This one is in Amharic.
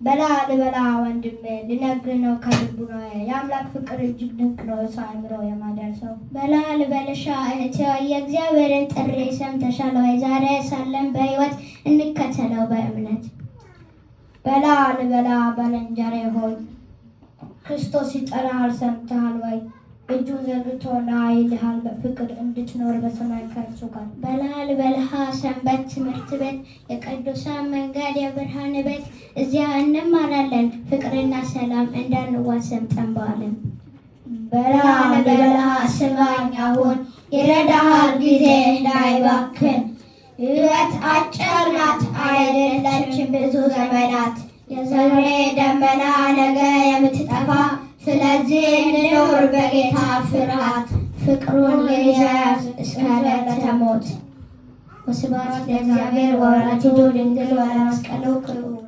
በላ ልበላ ወንድሜ ልነግርህ ነው ከልቡናዬ የአምላክ ፍቅር እጅግ ድንቅ ነው ሰው አእምሮ የማይደርሰው። በላ ልበልሻ እህቴ የእግዚአብሔርን ጥሪ ሰምተሻል ወይ? ዛሬ ሳለን በሕይወት እንከተለው በእምነት። በላ ልበላ ባልንጀሬ ሆይ ክርስቶስ ይጠራሃል ሰምተሃል ወይ? እጁን ዘርግቶ ይልሃል በፍቅር እንድትኖር በሰማይ ከእርሱ ጋር። በላ ልበልሃ ሰንበት ትምህርት ቤት የቅዱሳን መንገድ የብርሃን ቤት እዚያ እንማራለን ፍቅርና ሰላም እንዳንዋሰም ጠንባለን። በላ ልበልሃ ስማኝ አሁን ይረዳሃል ጊዜ እንዳይባክን። ሕይወት አጭር ናት አይደለችም ብዙ ዘመናት። የዛሬ ደመና ነገ የምትጠፋ ስለዚህ እንኖር በጌታ ፍርሃት። ፍቅሩን የያዝ እስከ ዕለተ ሞት። ወስብሐት ለእግዚአብሔር ወወላዲቱ ድንግል ወለመስቀሉ ክቡር።